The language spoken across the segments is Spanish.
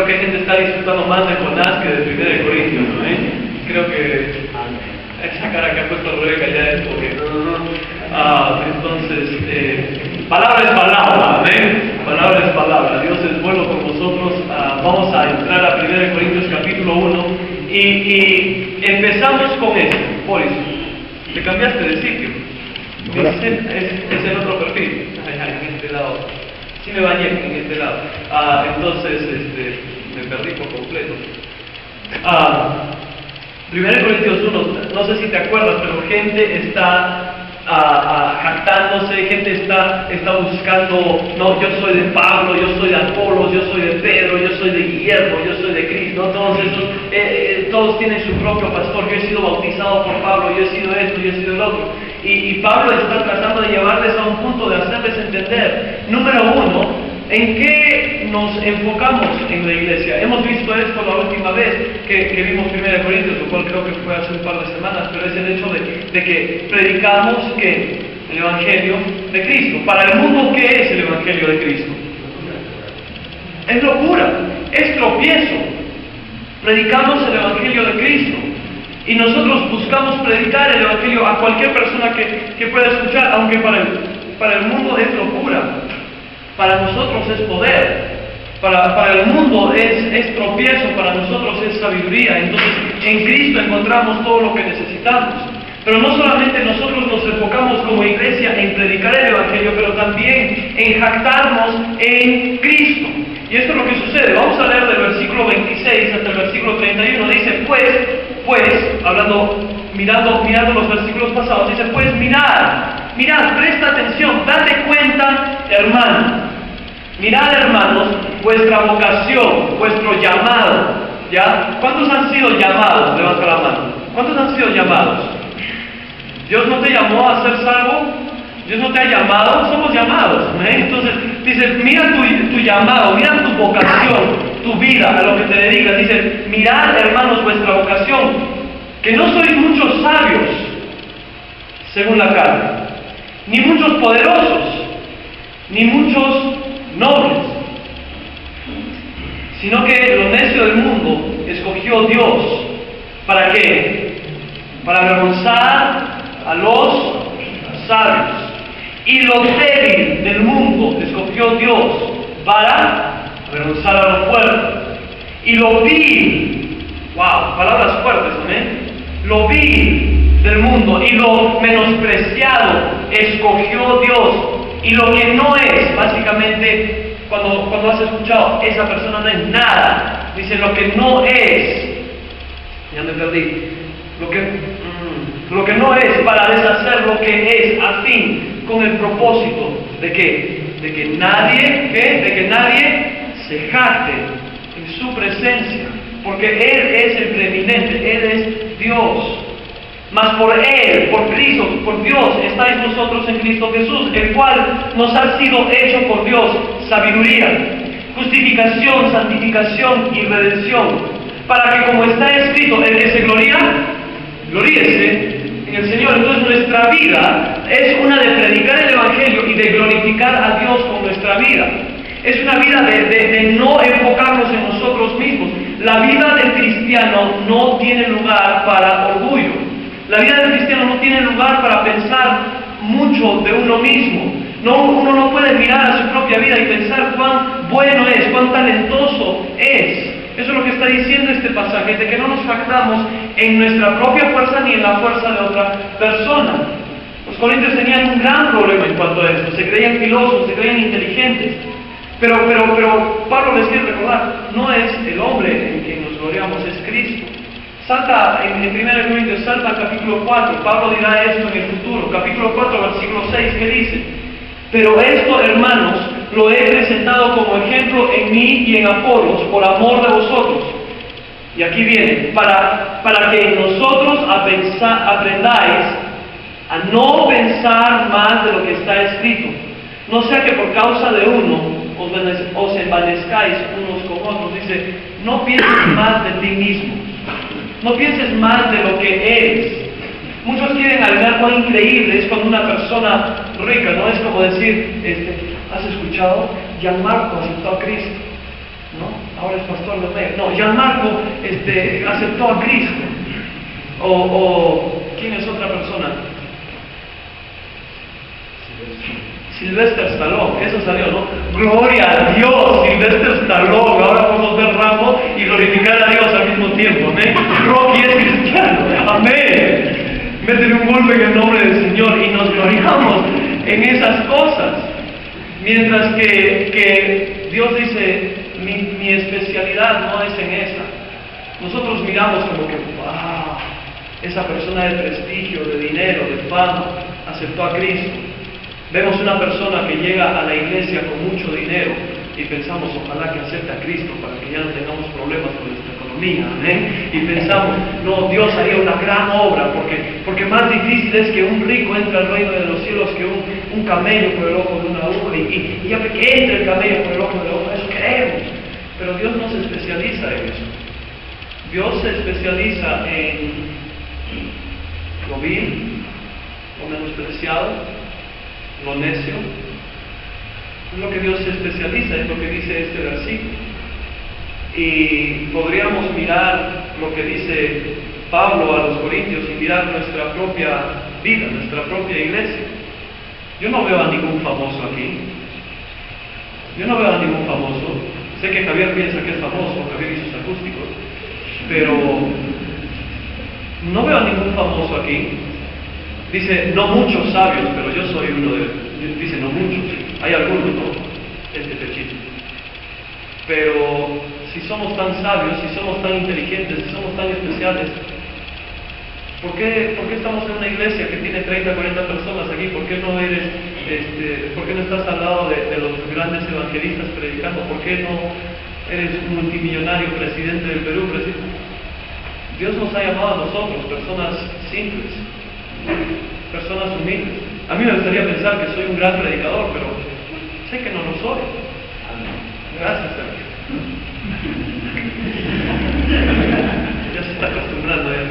que gente está disfrutando más de Jonás que de 1 Corintios, ¿no? Creo que esa cara que ha puesto Rebeca ya es porque entonces, palabra es palabra, amén. Palabra es palabra. Dios es bueno con nosotros. Vamos a entrar a 1 Corintios capítulo 1 y empezamos con esto. Boris, te cambiaste de sitio. Es el otro perfil. En este lado. Sí me bañé en este lado. Entonces, me perdí por completo. 1 Corintios 1, no sé si te acuerdas, pero gente está jactándose, gente está buscando, no, yo soy de Pablo, yo soy de Apolos, yo soy de Pedro, yo soy de Guillermo, yo soy de Cristo, todos esos, todos tienen su propio pastor. Yo he sido bautizado por Pablo, yo he sido esto, yo he sido el otro, y Pablo está tratando de llevarles a un punto de hacerles entender, número uno, ¿en qué nos enfocamos en la iglesia? Hemos visto esto la última vez que vimos 1 Corintios, lo cual creo que fue hace un par de semanas, pero es el hecho de que predicamos que el Evangelio de Cristo. Para el mundo, ¿qué es el Evangelio de Cristo? Es locura, es tropiezo. Predicamos el Evangelio de Cristo. Y nosotros buscamos predicar el Evangelio a cualquier persona que pueda escuchar, aunque para el mundo es locura. Para nosotros es poder, para el mundo es tropiezo, para nosotros es sabiduría. Entonces, en Cristo encontramos todo lo que necesitamos. Pero no solamente nosotros nos enfocamos como iglesia en predicar el Evangelio, pero también en jactarnos en Cristo. Y esto es lo que sucede. Vamos a leer del versículo 26 hasta el versículo 31. Dice, mirando los versículos pasados, dice, pues mirad, presta atención, date cuenta, hermano. Mirad, hermanos, vuestra vocación, vuestro llamado, ¿ya? ¿Cuántos han sido llamados? Levanta la mano. ¿Cuántos han sido llamados? ¿Dios no te llamó a ser salvo? ¿Dios no te ha llamado? Somos llamados, ¿eh? Entonces, dice, mira tu llamado, mira tu vocación, tu vida, a lo que te dedicas. Dice, mirad, hermanos, vuestra vocación, que no sois muchos sabios, según la carne, ni muchos poderosos, ni muchos nobles, sino que lo necio del mundo escogió Dios. ¿Para qué? Para avergonzar a los sabios. Y lo débil del mundo escogió Dios para avergonzar a los fuertes. Y lo vil, wow, palabras fuertes, ¿eh? Lo vil del mundo y lo menospreciado escogió Dios. Y lo que no es, básicamente, cuando has escuchado, esa persona no es nada. Dice, lo que no es, ya me perdí, lo que no es, para deshacer lo que es, a fin, con el propósito de que nadie se jacte en su presencia, porque Él es el preeminente, Él es Dios. Mas por Él, por Cristo, por Dios, estáis vosotros en Cristo Jesús, el cual nos ha sido hecho por Dios sabiduría, justificación, santificación y redención, para que, como está escrito, el que se gloría, gloríese en el Señor. Entonces nuestra vida es una de predicar el Evangelio y de glorificar a Dios con nuestra vida. Es una vida de no enfocarnos en nosotros mismos. La vida del cristiano no tiene lugar para orgullo. La vida del cristiano no tiene lugar para pensar mucho de uno mismo. Uno no puede mirar a su propia vida y pensar cuán bueno es, cuán talentoso es. Eso es lo que está diciendo este pasaje, de que no nos jactamos en nuestra propia fuerza ni en la fuerza de otra persona. Los corintios tenían un gran problema en cuanto a esto. Se creían filósofos, se creían inteligentes. Pero Pablo les quiere recordar, no es el hombre en quien nos gloriamos, es Cristo. Salta en 1 Corintios, salta al capítulo 4, Pablo dirá esto en el futuro, capítulo 4, versículo 6, que dice, pero esto, hermanos, lo he presentado como ejemplo en mí y en Apolos, por amor de vosotros. Y aquí viene, para que nosotros aprendáis a no pensar más de lo que está escrito, no sea que por causa de uno os envanezcáis unos con otros. Dice, no pienses más de ti mismo, no pienses más de lo que eres. Muchos quieren alegar cuán increíble es cuando una persona rica, ¿no? Es como decir, ¿has escuchado? Gianmarco aceptó a Cristo, ¿no? ahora es pastor de Omega. No, Gianmarco aceptó a Cristo. O ¿quién es otra persona? Sylvester Stallone, eso salió, ¿no? Gloria a Dios, Sylvester Stallone. Ahora podemos ver Rambo y glorificar a Dios al mismo tiempo, amén. Rocky es cristiano, amén. Métele un golpe en el nombre del Señor y nos gloriamos en esas cosas. Mientras que Dios dice, mi especialidad no es en esa. Nosotros miramos como que, wow, esa persona de prestigio, de dinero, de fama, aceptó a Cristo. Vemos una persona que llega a la iglesia con mucho dinero y pensamos, ojalá que acepte a Cristo para que ya no tengamos problemas con nuestra economía, ¿eh? Y pensamos, no, Dios haría una gran obra, porque más difícil es que un rico entre al reino de los cielos que un camello por el ojo de una aguja, y ya que entre el camello por el ojo de la aguja, eso creemos. Pero Dios no se especializa en eso. Dios se especializa en lo vil, lo menospreciado, lo necio. Es lo que Dios se especializa, es lo que dice este versículo. Y podríamos mirar lo que dice Pablo a los Corintios y mirar nuestra propia vida, nuestra propia iglesia. Yo no veo a ningún famoso aquí. Yo no veo a ningún famoso. Sé que Javier piensa que es famoso, Javier y sus acústicos, pero no veo a ningún famoso aquí. Dice, no muchos sabios, pero yo soy uno de ellos. Dice, no muchos. Hay algunos, ¿no? Este pechito. Pero si somos tan sabios, si somos tan inteligentes, si somos tan especiales, ¿por qué estamos en una iglesia que tiene 30, 40 personas aquí? ¿Por qué no estás al lado de los grandes evangelistas predicando? ¿Por qué no eres un multimillonario presidente del Perú? Dios nos ha llamado a nosotros, personas simples, personas humildes. A mí me gustaría pensar que soy un gran predicador, pero sé que no lo soy. Gracias, Sergio. Ya se está acostumbrando ya.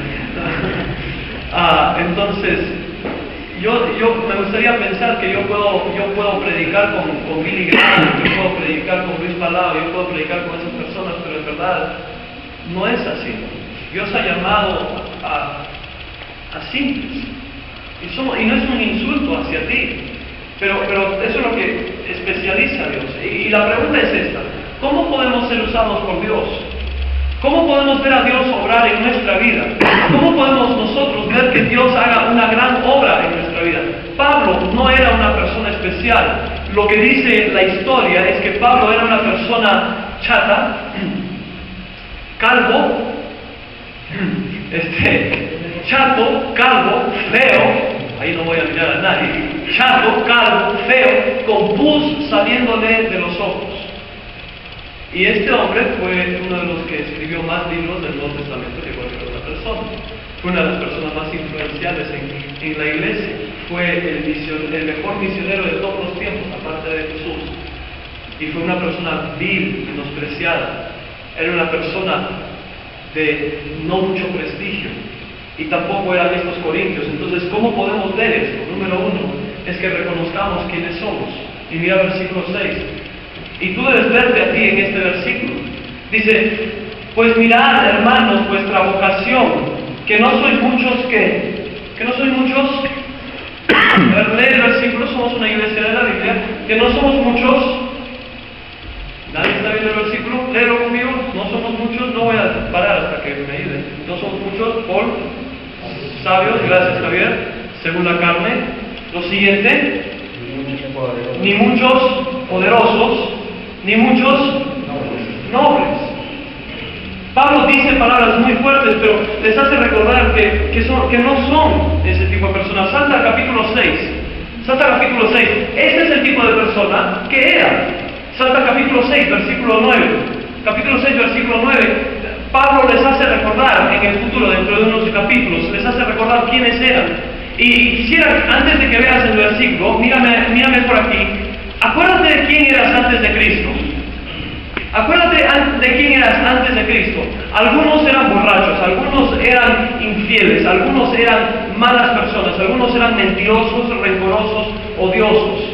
Entonces, yo me gustaría pensar que yo puedo predicar con Billy Graham, yo puedo predicar con Luis Palau, yo puedo predicar con esas personas, pero en verdad no es así. Dios ha llamado a simples. Y no es un insulto hacia ti, pero eso es lo que especializa a Dios. Y la pregunta es esta: ¿cómo podemos ser usados por Dios? ¿Cómo podemos ver a Dios obrar en nuestra vida? ¿Cómo podemos nosotros ver que Dios haga una gran obra en nuestra vida? Pablo no era una persona especial. Lo que dice la historia es que Pablo era una persona chata, calvo, chato, calvo, feo, ahí no voy a mirar a nadie, chato, calvo, feo, con pus saliéndole de los ojos. Y este hombre fue uno de los que escribió más libros del Nuevo Testamento que cualquier otra persona. Fue una de las personas más influenciales en la iglesia. Fue el mejor misionero de todos los tiempos, aparte de Jesús. Y fue una persona vil, menospreciada. Era una persona de no mucho prestigio. Y tampoco eran estos corintios. Entonces, ¿cómo podemos ver esto? Número uno, es que reconozcamos quiénes somos. Y mira versículo 6. Y tú debes verte a ti en este versículo. Dice, pues mirad, hermanos, vuestra vocación, que no sois muchos que no sois muchos. Lee el versículo, somos una iglesia de la Biblia, que no somos muchos. ¿Nadie está viendo el versículo? Léelo conmigo. No somos muchos, no voy a parar hasta que me ayuden. No somos muchos por sabios, gracias Javier, según la carne. Lo siguiente, ni muchos poderosos, ni muchos nobles. Pablo dice palabras muy fuertes, pero les hace recordar que no son ese tipo de personas. Salta al capítulo 6. Este es el tipo de persona que era. Salta al capítulo 6, versículo 9. Capítulo 6, versículo 9. Pablo les hace recordar en el futuro, dentro de unos capítulos, les hace recordar quiénes eran. Y quisiera, antes de que veas el versículo, mírame por aquí. Acuérdate de quién eras antes de Cristo. Acuérdate de quién eras antes de Cristo. Algunos eran borrachos, algunos eran infieles, algunos eran malas personas, algunos eran mentirosos, rencorosos, odiosos.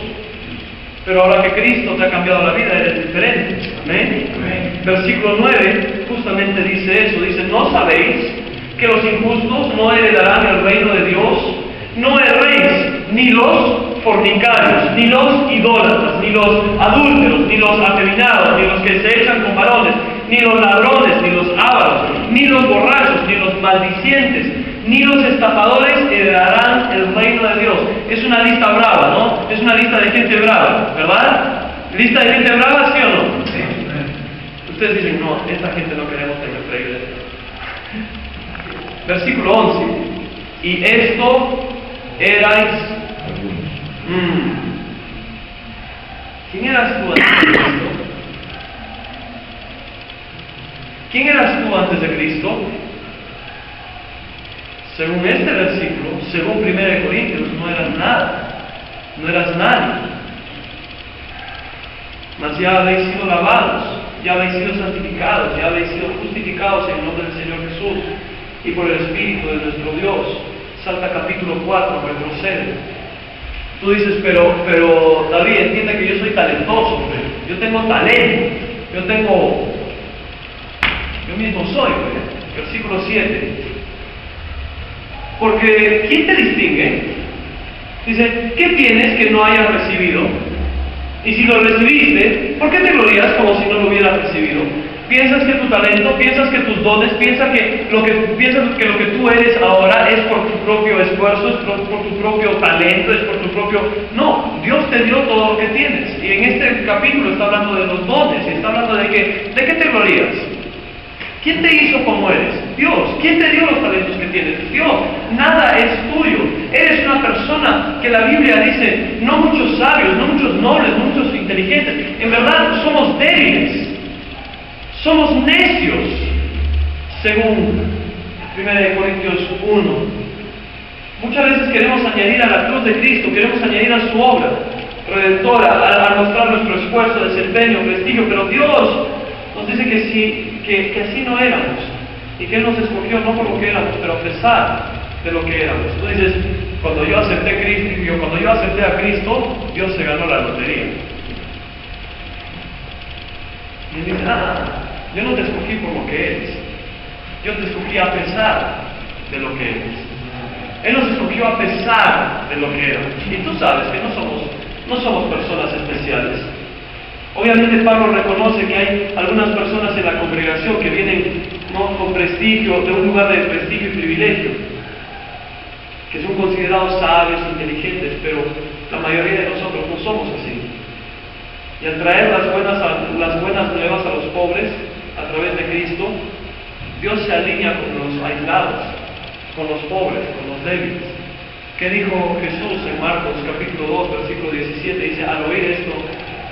Pero ahora que Cristo te ha cambiado la vida, eres diferente. Amén. Amén. versículo 9 justamente dice eso, dice, ¿no sabéis que los injustos no heredarán el reino de Dios? No erréis, ni los fornicarios, ni los idólatras, ni los adúlteros, ni los afeminados, ni los que se echan con varones, ni los ladrones, ni los ávaros, ni los borrachos, ni los maldicientes, ni los estafadores heredarán el reino de Dios. Es una lista brava, ¿no? Es una lista de gente brava, ¿verdad? ¿Lista de gente brava, sí o no? Sí. Ustedes dicen, no, esta gente no queremos que nuestra iglesia. Versículo 11. Y esto erais. ¿Quién eras tú antes de Cristo? ¿Quién eras tú antes de Cristo? Según este versículo, según 1 Corintios, no eras nada, no eras nadie. Mas ya habéis sido lavados, ya habéis sido santificados, ya habéis sido justificados en el nombre del Señor Jesús y por el Espíritu de nuestro Dios. Salta capítulo 4, retrocede. Tú dices, pero David, entiende que yo soy talentoso, yo tengo talento, yo mismo soy, versículo 7. Porque, ¿quién te distingue? Dice, ¿qué tienes que no hayas recibido? Y si lo recibiste, ¿por qué te glorías como si no lo hubieras recibido? ¿Piensas que tu talento, piensas que tus dones, piensas que lo que tú eres ahora es por tu propio esfuerzo, es por tu propio talento, es por tu propio... No, Dios te dio todo lo que tienes. Y en este capítulo está hablando de los dones, y está hablando de qué te glorías. ¿Quién te hizo como eres? Dios. ¿Quién te dio los talentos que tienes? Dios. Nada es tuyo. Eres una persona que la Biblia dice, no muchos sabios, no muchos nobles, no muchos inteligentes. En verdad somos débiles. Somos necios, según 1 Corintios 1. Muchas veces queremos añadir a la cruz de Cristo, queremos añadir a su obra redentora, al mostrar nuestro esfuerzo, desempeño, prestigio, pero Dios nos dice que así no éramos, y que Él nos escogió no por lo que éramos, pero a pesar de lo que éramos. Tú dices, cuando yo acepté a Cristo, Dios se ganó la lotería. Y Él dice, yo no te escogí por lo que eres, yo te escogí a pesar de lo que eres. Él nos escogió a pesar de lo que éramos. Y tú sabes que no somos personas especiales. Obviamente Pablo reconoce que hay algunas personas en la congregación que vienen con prestigio, de un lugar de prestigio y privilegio, que son considerados sabios, inteligentes, pero la mayoría de nosotros no somos así. Y al traer las buenas nuevas a los pobres a través de Cristo, Dios se alinea con los aislados, con los pobres, con los débiles. ¿Qué dijo Jesús en Marcos capítulo 2, versículo 17? Dice, al oír esto,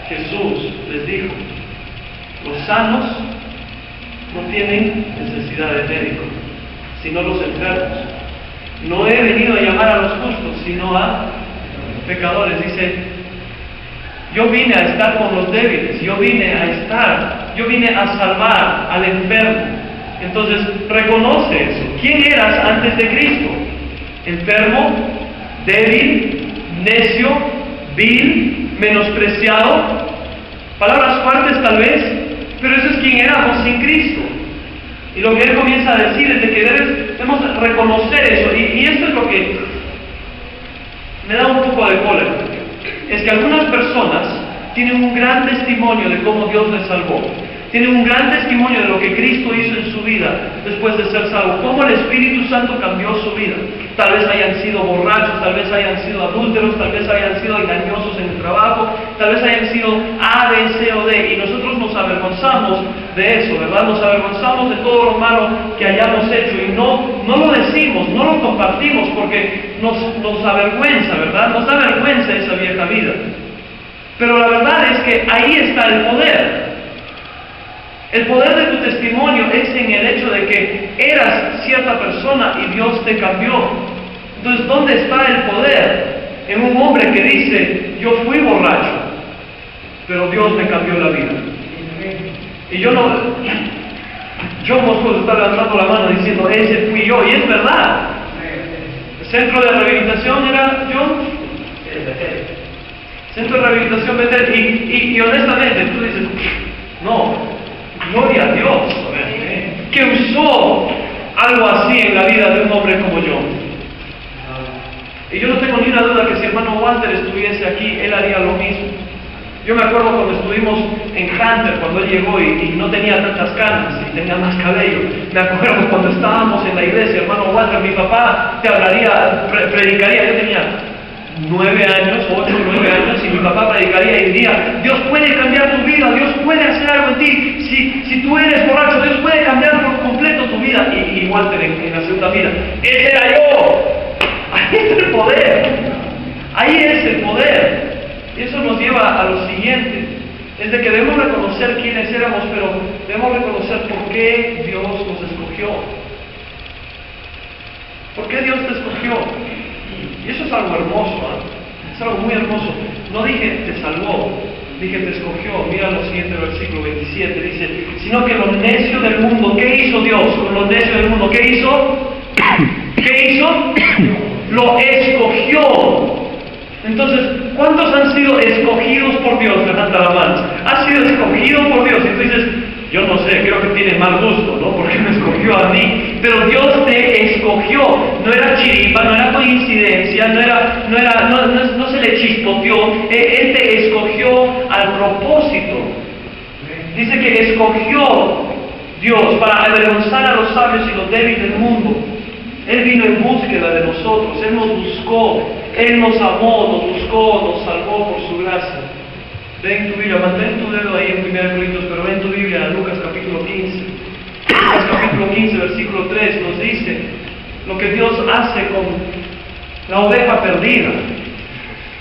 Jesús les dijo, los sanos no tienen necesidad de médico, sino los enfermos. No he venido a llamar a los justos, sino a pecadores. Dice, yo vine a estar con los débiles, yo vine a salvar al enfermo. Entonces, reconoce eso. ¿Quién eras antes de Cristo? Enfermo, débil, necio, vil, menospreciado. Palabras fuertes tal vez, pero eso es quien éramos sin Cristo. Y lo que Él comienza a decir es de que debemos reconocer eso. Y esto es lo que me da un poco de cólera. Es que algunas personas tienen un gran testimonio de cómo Dios les salvó. Tienen un gran testimonio de lo que Cristo hizo en su vida después de ser salvo. Cómo el Espíritu Santo cambió su vida. Tal vez hayan sido borrachos, tal vez hayan sido adúlteros, tal vez hayan sido engañosos en el trabajo, tal vez hayan sido A, B, C o D. Y nosotros nos avergonzamos de eso, ¿verdad? Nos avergonzamos de todo lo malo que hayamos hecho y no lo decimos, no lo compartimos porque nos avergüenza, ¿verdad? Nos da vergüenza esa vieja vida. Pero la verdad es que ahí está el poder. El poder de tu testimonio es en el hecho de que eras cierta persona y Dios te cambió. Entonces, ¿dónde está el poder? En un hombre que dice, yo fui borracho, pero Dios me cambió la vida. Y yo puedo estar levantando la mano diciendo, ese fui yo, y es verdad. El centro de rehabilitación era yo. Centro de rehabilitación Betel. Y honestamente, tú dices, no, en la vida de un hombre como yo. Y yo no tengo ni una duda que si hermano Walter estuviese aquí, él haría lo mismo. Yo me acuerdo cuando estuvimos en Hunter, cuando él llegó y no tenía tantas canas y tenía más cabello. Me acuerdo cuando estábamos en la iglesia, hermano Walter, mi papá te hablaría, predicaría. Yo tenía 9 años, 8 o 9 años, y mi papá predicaría y diría: Dios puede cambiar tu vida, Dios puede hacer algo en ti. Si tú eres borracho, Dios puede cambiar por completo tu vida. Y Walter en la segunda fila: ¡ese era yo! Ahí está el poder. Ahí es el poder. Y eso nos lleva a lo siguiente: es de que debemos reconocer quiénes éramos, pero debemos reconocer por qué Dios nos escogió. ¿Por qué Dios te escogió? Y eso es algo hermoso, ¿eh? Es algo muy hermoso. No dije te salvó, dije te escogió. Mira lo siguiente, versículo 27, dice: sino que lo necio del mundo, ¿qué hizo Dios con lo necio del mundo? ¿Qué hizo? ¿Qué hizo? Lo escogió. Entonces, ¿cuántos han sido escogidos por Dios? Levanta la mano. ¿Has sido escogido por Dios? Y tú dices: yo no sé, creo que tienes mal gusto, ¿no? Porque me escogió a mí. Pero Dios te escogió. No era chiripa, no era coincidencia, no se le chispoteó. Él te escogió al propósito. Dice que escogió Dios para avergonzar a los sabios y los débiles del mundo. Él vino en búsqueda de nosotros, Él nos buscó, Él nos amó, nos buscó, nos salvó por su gracia. Ven tu Biblia, mantén tu dedo ahí en 1 Corintios, pero ven tu Biblia a Lucas capítulo 15. Lucas capítulo 15, versículo 3 nos dice lo que Dios hace con la oveja perdida.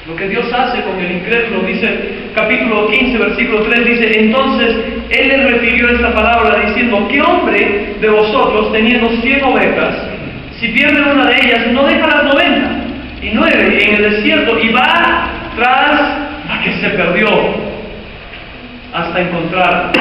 Lo que Dios hace con el incrédulo. Dice capítulo 15, versículo 3, dice: entonces Él le refirió esta palabra diciendo: ¿qué hombre de vosotros, teniendo 100 ovejas, si pierde una de ellas, no deja las 99 en el desierto y va tras la que se perdió hasta encontrarla?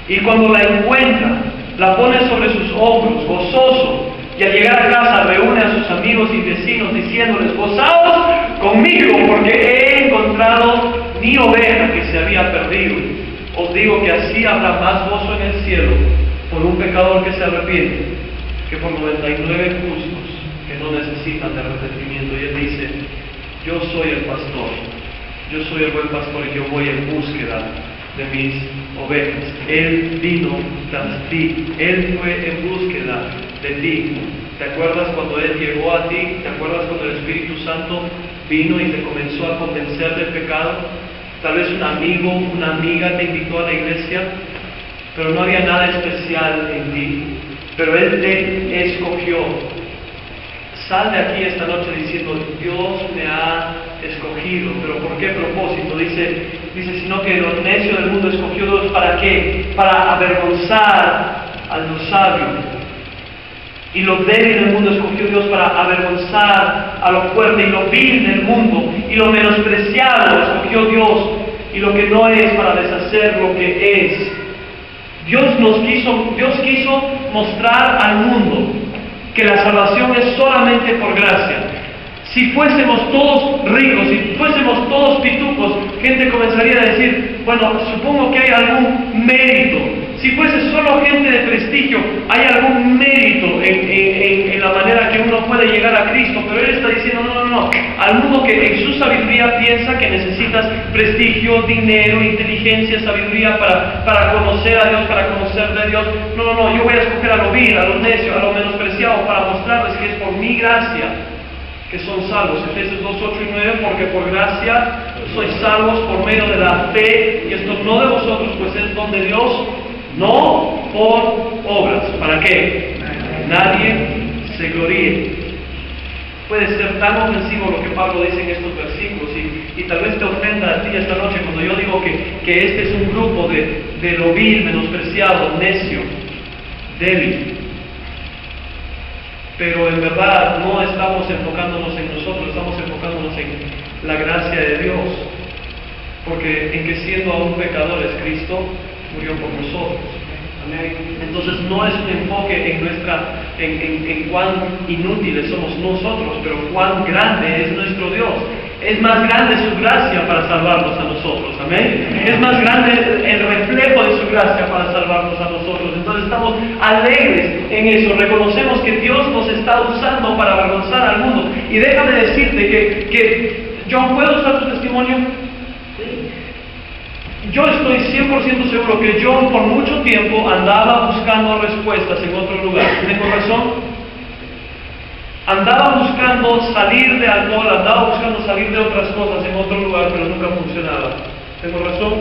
Y cuando la encuentra, la pone sobre sus hombros, gozoso, y al llegar a casa reúne a sus amigos y vecinos diciéndoles: gozaos conmigo, porque he encontrado mi oveja que se había perdido. Os digo que así habrá más gozo en el cielo por un pecador que se arrepiente que por 99 justos que no necesitan de arrepentimiento. Y Él dice: yo soy el pastor, yo soy el buen pastor y yo voy en búsqueda de mis ovejas. Él vino tras ti, Él fue en búsqueda de ti. ¿Te acuerdas cuando Él llegó a ti? ¿Te acuerdas cuando el Espíritu Santo vino y te comenzó a convencer del pecado? Tal vez un amigo, una amiga te invitó a la iglesia, pero no había nada especial en ti. Pero Él te escogió. Sal de aquí esta noche diciendo: Dios me ha escogido. ¿Pero por qué propósito? Dice, sino que lo necio del mundo escogió Dios. ¿Para qué? Para avergonzar a los sabios. Y lo débil del mundo escogió Dios para avergonzar a lo fuerte. Y lo vil del mundo y lo menospreciado escogió Dios. Y lo que no es, para deshacer lo que es. Dios quiso mostrar al mundo que la salvación es solamente por gracia. Si fuésemos todos ricos, si fuésemos todos pitufos, gente comenzaría a decir: bueno, supongo que hay algún mérito. Si fuese solo gente de prestigio, hay algún mérito en la manera que uno puede llegar a Cristo. Pero Él está diciendo: no. Al mundo que en su sabiduría piensa que necesitas prestigio, dinero, inteligencia, sabiduría para conocer a Dios, para conocer de Dios. No, yo voy a escoger a lo vil, a lo necio, a lo menospreciado, para mostrarles que es por mi gracia que son salvos. Efesios 2, 8 y 9, porque por gracia sois salvos por medio de la fe, y esto no de vosotros, pues es don de Dios, no por obras. ¿Para qué? Nadie se gloríe. Puede ser tan ofensivo lo que Pablo dice en estos versículos, y tal vez te ofenda a ti esta noche cuando yo digo que este es un grupo de lo vil, menospreciado, necio, débil. Pero en verdad no estamos enfocándonos en nosotros, estamos enfocándonos en la gracia de Dios. Porque en que siendo aún pecadores, Cristo murió por nosotros. Entonces no es un enfoque en cuán inútiles somos nosotros, pero cuán grande es nuestro Dios. Es más grande su gracia para salvarnos a nosotros, amén. Es más grande el reflejo de su gracia para salvarnos a nosotros. Entonces estamos alegres en eso, reconocemos que Dios nos está usando para avergonzar al mundo. Y déjame decirte que John, ¿puedo usar tu testimonio? Yo estoy 100% seguro que John por mucho tiempo andaba buscando respuestas en otro lugar. ¿Tengo razón? Andaba buscando salir de alcohol, andaba buscando salir de otras cosas en otro lugar, pero nunca funcionaba. ¿Tengo razón?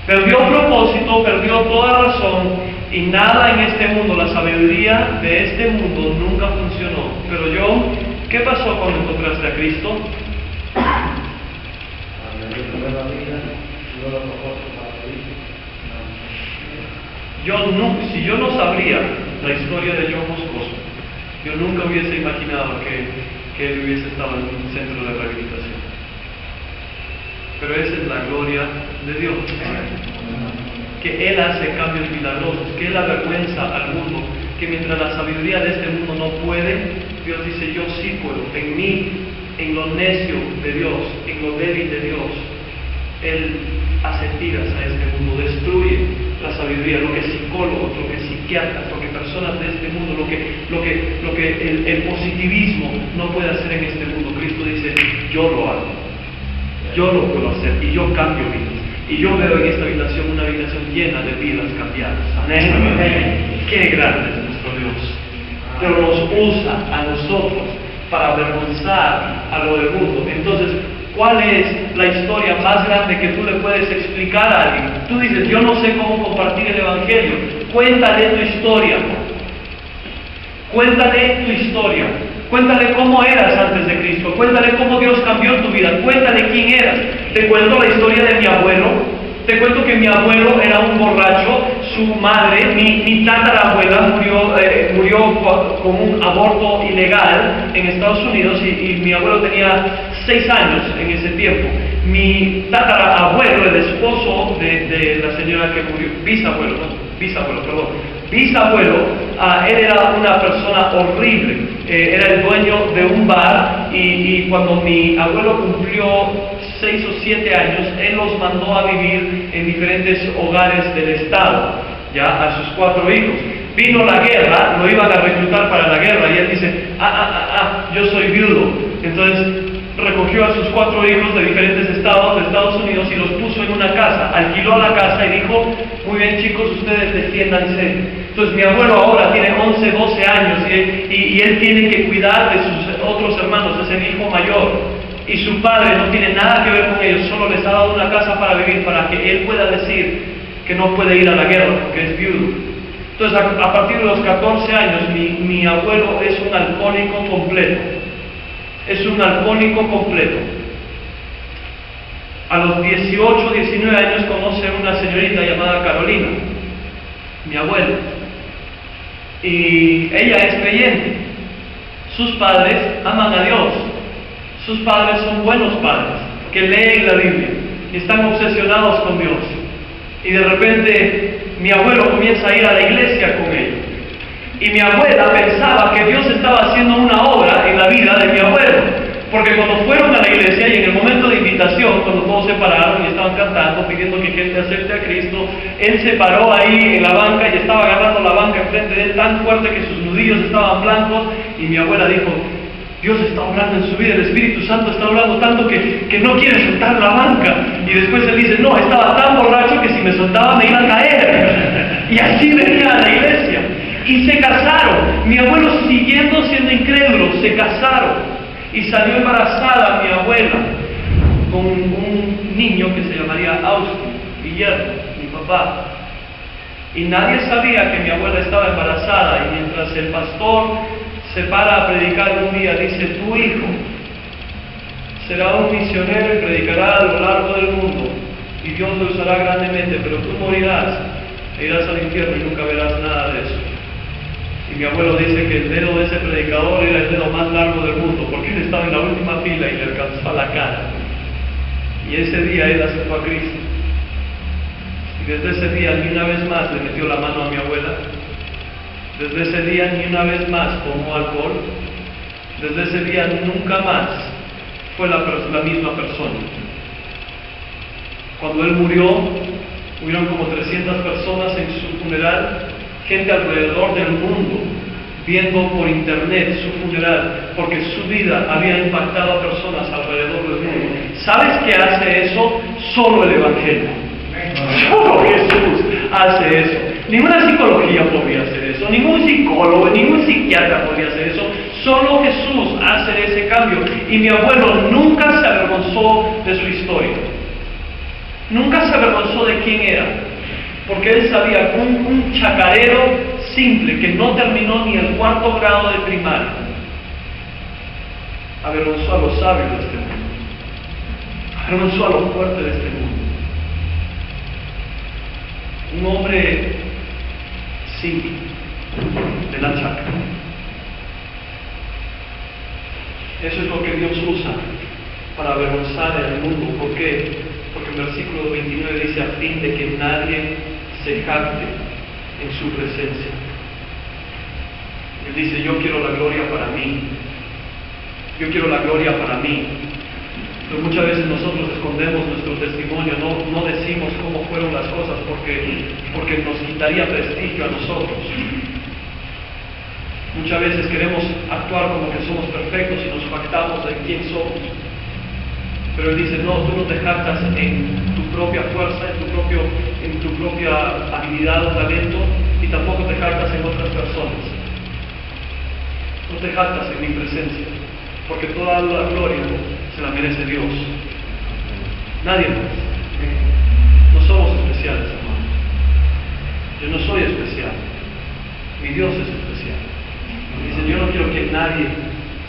Perdió propósito, perdió toda razón, y nada en este mundo, la sabiduría de este mundo nunca funcionó. Pero yo, ¿qué pasó cuando encontraste a Cristo? Si yo no sabría la historia de John Moscoso, yo nunca hubiese imaginado que él hubiese estado en un centro de rehabilitación. Pero esa es la gloria de Dios, que Él hace cambios milagrosos, que Él avergüenza al mundo, que mientras la sabiduría de este mundo no puede, Dios dice, yo sí puedo. En mí, en lo necio de Dios, en lo débil de Dios, Él hace tiras a este mundo, destruye la sabiduría, lo que psicólogos, lo que psiquiatras, lo que personas de este mundo, lo que el positivismo no puede hacer en este mundo. Cristo dice, yo lo hago, yo lo puedo hacer, y yo cambio vidas. Y yo veo en esta habitación una habitación llena de vidas cambiadas. Amén. Amén. Qué grande es nuestro Dios. Pero nos usa a nosotros para avergonzar a lo del mundo. Entonces, ¿cuál es la historia más grande que tú le puedes explicar a alguien? Tú dices, yo no sé cómo compartir el Evangelio. Cuéntale tu historia. Cuéntale tu historia. Cuéntale cómo eras antes de Cristo. Cuéntale cómo Dios cambió tu vida. Cuéntale quién eras. Te cuento la historia de mi abuelo. Te cuento que mi abuelo era un borracho. Su madre, mi tatarabuela, murió con un aborto ilegal en Estados Unidos, y mi abuelo tenía 6 años en ese tiempo. Mi tatarabuelo, el esposo de la señora que murió, bisabuelo, él era una persona horrible, era el dueño de un bar, y cuando mi abuelo cumplió 6 o 7 años, él los mandó a vivir en diferentes hogares del estado, ya, a sus 4 hijos. Vino la guerra, lo iban a reclutar para la guerra, y él dice, yo soy viudo. Entonces recogió a sus 4 hijos de diferentes estados de Estados Unidos y los puso en una casa, alquiló la casa y dijo, muy bien chicos, ustedes defiéndanse. Entonces mi abuelo ahora tiene 11, 12 años y él tiene que cuidar de sus otros hermanos, es el hijo mayor. Y su padre no tiene nada que ver con ellos, solo les ha dado una casa para vivir, para que él pueda decir que no puede ir a la guerra porque es viudo. Entonces a partir de los 14 años mi abuelo es un alcohólico completo. Es un alcohólico completo. A los 18, 19 años conoce a una señorita llamada Carolina, mi abuelo. Y ella es creyente. Sus padres aman a Dios. Sus padres son buenos padres, que leen la Biblia y están obsesionados con Dios. Y de repente mi abuelo comienza a ir a la iglesia con ellos. Y mi abuela pensaba que Dios estaba haciendo una obra en la vida de mi abuelo. Porque cuando fueron a la iglesia y en el momento de invitación, cuando todos se pararon y estaban cantando, pidiendo que gente acepte a Cristo, él se paró ahí en la banca y estaba agarrando la banca enfrente de él tan fuerte que sus nudillos estaban blancos. Y mi abuela dijo, Dios está obrando en su vida, el Espíritu Santo está obrando tanto que no quiere soltar la banca. Y después él dice, no, estaba tan borracho que si me soltaba me iba a caer. Y así venía a la iglesia. Y se casaron. Mi abuelo, siguiendo siendo incrédulo, se casaron. Y salió embarazada mi abuela con un niño que se llamaría Austin, Guillermo, mi papá. Y nadie sabía que mi abuela estaba embarazada. Y mientras el pastor se para a predicar un día, dice, tu hijo será un misionero y predicará a lo largo del mundo, y Dios lo usará grandemente, pero tú morirás e irás al infierno y nunca verás nada de eso. Y mi abuelo dice que el dedo de ese predicador era el dedo más largo del mundo, porque él estaba en la última fila y le alcanzó a la cara. Y ese día él aceptó a Cristo. Y desde ese día ni una vez más le metió la mano a mi abuela. Desde ese día ni una vez más tomó alcohol. Desde ese día nunca más fue la misma persona. Cuando él murió, hubieron como 300 200 personas en su funeral, gente alrededor del mundo viendo por internet su funeral, porque su vida había impactado a personas alrededor del mundo. ¿Sabes qué hace eso? Solo el Evangelio. Solo Jesús hace eso. Ninguna psicología podría hacer eso, ningún psicólogo, ningún psiquiatra podría hacer eso. Solo Jesús hace ese cambio. Y mi abuelo nunca se avergonzó de su historia. Nunca se avergonzó de quién era. Porque él sabía que un chacarero simple que no terminó ni el 4º grado de primaria avergonzó a los sabios de este mundo. Avergonzó a los fuertes de este mundo. Un hombre simple de la chacra. Eso es lo que Dios usa para avergonzar al mundo. ¿Por qué? Porque el versículo 29 dice: a fin de que nadie se jacte en su presencia. Él dice: yo quiero la gloria para mí. Yo quiero la gloria para mí. Pero muchas veces nosotros escondemos nuestro testimonio, no decimos cómo fueron las cosas porque nos quitaría prestigio a nosotros. Muchas veces queremos actuar como que somos perfectos y nos jactamos de quién somos. Pero Él dice: no, tú no te jactas en tu propia fuerza, en tu propia habilidad o talento, y tampoco te jactas en otras personas. No te jactas en mi presencia, porque toda la gloria se la merece Dios. Nadie más. No somos especiales, hermanos. Yo no soy especial. Mi Dios es especial. Dice: yo no quiero que nadie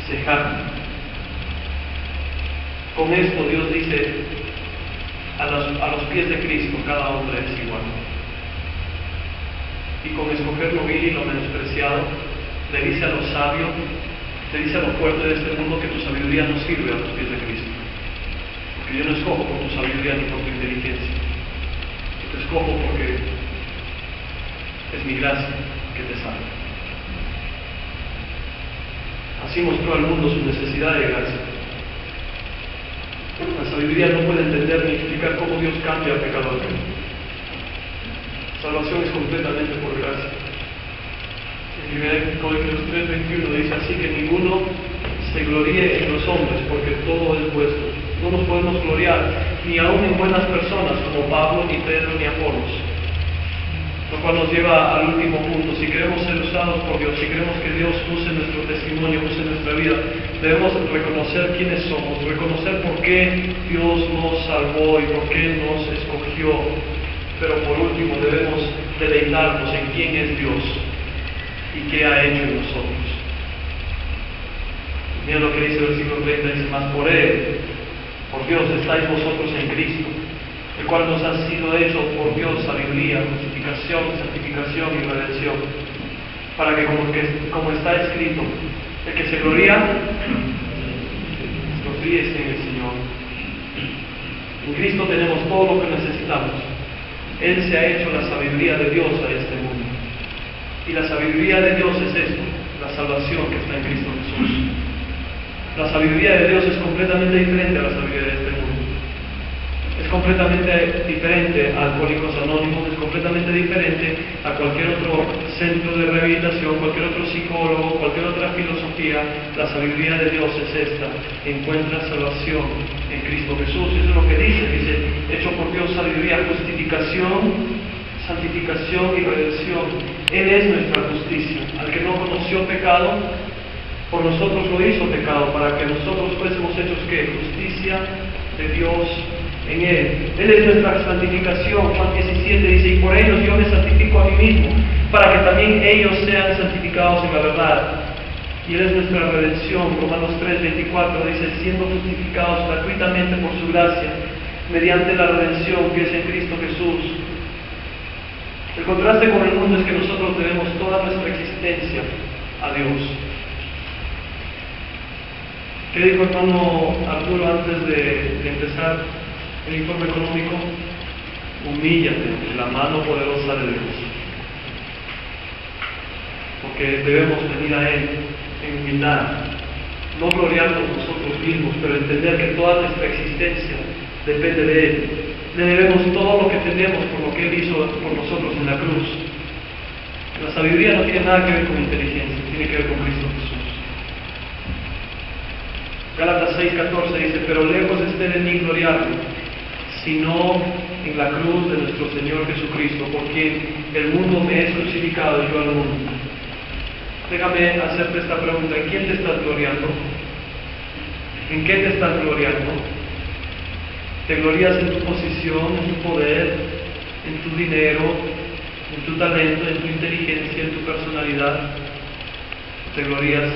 se jacte. Con esto Dios dice: a los pies de Cristo cada hombre es igual. Y con escoger lo vil y lo menospreciado, le dice a los sabios, le dice a los fuertes de este mundo que tu sabiduría no sirve a los pies de Cristo. Porque yo no escojo por tu sabiduría ni por tu inteligencia. Yo te escojo porque es mi gracia que te salva. Así mostró al mundo su necesidad de gracia. La sabiduría no puede entender ni explicar cómo Dios cambia al pecador. Salvación es completamente por gracia. En 1 Corintios 3:21 dice: así que ninguno se gloríe en los hombres, porque todo es vuestro. No nos podemos gloriar ni aún en buenas personas como Pablo, ni Pedro, ni Apolos. Lo cual nos lleva al último punto. Si queremos ser usados por Dios, si queremos que Dios use nuestro testimonio, use nuestra vida, debemos reconocer quiénes somos, reconocer por qué Dios nos salvó y por qué nos escogió. Pero por último debemos deleitarnos en quién es Dios y qué ha hecho en nosotros. Mira lo que dice el versículo 30, dice: más por Él, por Dios, estáis vosotros en Cristo, el cual nos ha sido hecho por Dios sabiduría, justificación, santificación y redención, para que como está escrito, el que se gloría, gloríese en el Señor. En Cristo tenemos todo lo que necesitamos. Él se ha hecho la sabiduría de Dios a este mundo. Y la sabiduría de Dios es esto: la salvación que está en Cristo Jesús. La sabiduría de Dios es completamente diferente a la sabiduría de este mundo. Es completamente diferente a Alcohólicos Anónimos, es completamente diferente a cualquier otro centro de rehabilitación, cualquier otro psicólogo, cualquier otra filosofía. La sabiduría de Dios es esta: encuentra salvación en Cristo Jesús. Eso es lo que dice, hecho por Dios sabiduría, justificación, santificación y redención. Él es nuestra justicia. Al que no conoció pecado, por nosotros lo hizo pecado, para que nosotros fuésemos hechos ¿qué? Justicia de Dios en Él. Él es nuestra santificación. Juan 17 dice: y por ellos yo me santifico a mí mismo, para que también ellos sean santificados en la verdad. Y Él es nuestra redención. Romanos 3:24 dice: siendo justificados gratuitamente por su gracia, mediante la redención que es en Cristo Jesús. El contraste con el mundo es que nosotros debemos toda nuestra existencia a Dios. ¿Qué dijo hermano Arturo antes de empezar el informe económico? Humíllate en la mano poderosa de Dios. Porque debemos venir a Él en humildad, no gloriarnos nosotros mismos, pero entender que toda nuestra existencia depende de Él. Le debemos todo lo que tenemos por lo que Él hizo por nosotros en la cruz. La sabiduría no tiene nada que ver con inteligencia, tiene que ver con Cristo Jesús. Gálatas 6:14 dice: pero lejos esté de mí gloriarme, sino en la cruz de nuestro Señor Jesucristo, por quien el mundo me es crucificado y yo al mundo. Déjame hacerte esta pregunta: ¿en quién te estás gloriando? ¿En qué te estás gloriando? ¿Te glorías en tu posición, en tu poder, en tu dinero, en tu talento, en tu inteligencia, en tu personalidad? ¿Te glorías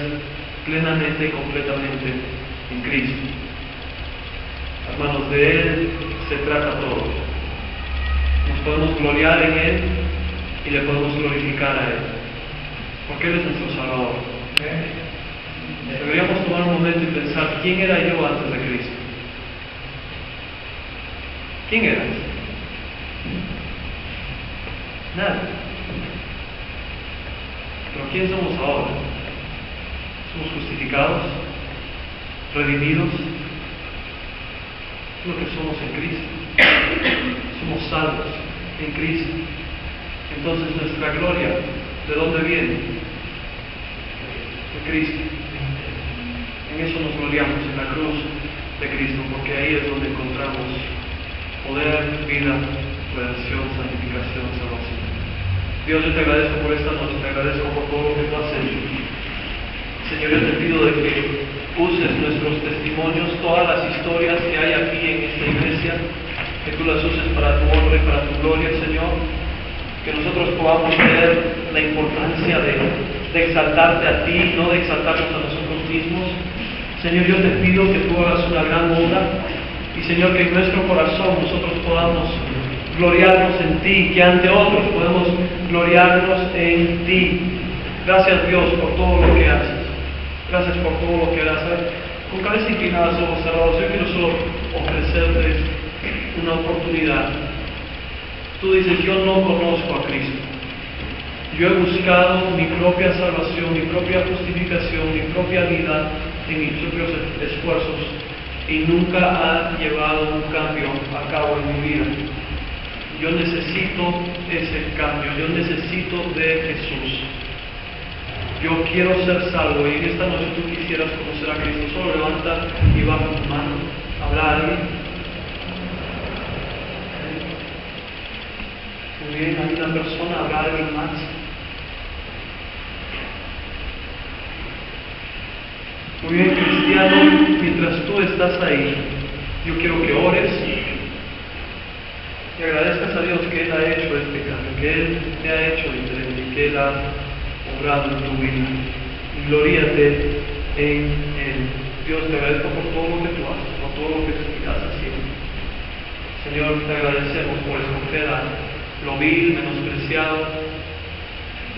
plenamente y completamente en Cristo? Hermanos, de Él se trata todo. Nos podemos gloriar en Él y le podemos glorificar a Él, porque Él es nuestro Salvador. Deberíamos tomar un momento y pensar: ¿quién era yo antes de Cristo? ¿Quién eras? Nada. Pero ¿quién somos ahora? Somos justificados, redimidos. Es lo que somos en Cristo. Somos salvos en Cristo. Entonces nuestra gloria, ¿de dónde viene? De Cristo. En eso nos gloriamos, en la cruz de Cristo, porque ahí es donde encontramos poder, vida, redención, santificación, salvación. Dios, yo te agradezco por esta noche, te agradezco por todo lo que tú has hecho. Señor, yo te pido de que uses nuestros testimonios, todas las historias que hay aquí en esta iglesia, que tú las uses para tu honra y para tu gloria, Señor. Que nosotros podamos ver la importancia de exaltarte a ti, no de exaltarnos a nosotros mismos. Señor, yo te pido que tú hagas una gran obra y, Señor, que en nuestro corazón nosotros podamos gloriarnos en ti, que ante otros podemos gloriarnos en ti. Gracias, Dios, por todo lo que haces. Gracias por todo lo que haces. Con cabeza inclinada, ojos cerrados, yo quiero solo ofrecerte una oportunidad. Tú dices: yo no conozco a Cristo. Yo he buscado mi propia salvación, mi propia justificación, mi propia vida en mis propios esfuerzos y nunca ha llevado un cambio a cabo en mi vida. Yo necesito ese cambio, yo necesito de Jesús. Yo quiero ser salvo y en esta noche tú quisieras conocer a Cristo. Solo levanta y baja tu mano. Habla a alguien. Muy bien, hay una persona, habrá alguien más. Muy bien, cristiano, mientras tú estás ahí, yo quiero que ores y agradezcas a Dios que Él ha hecho este cambio, que Él te ha hecho diferente y que Él ha obrado en tu vida. Y gloríate en Él. Dios, te agradezco por todo lo que tú haces, por todo lo que tú estás haciendo. Señor, te agradecemos por escoger a lo vil, menospreciado,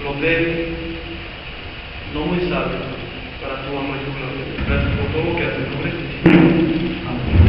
lo débil, no muy sabio, para tu honra y tu gloria. Gracias por todo lo que haces. Amén.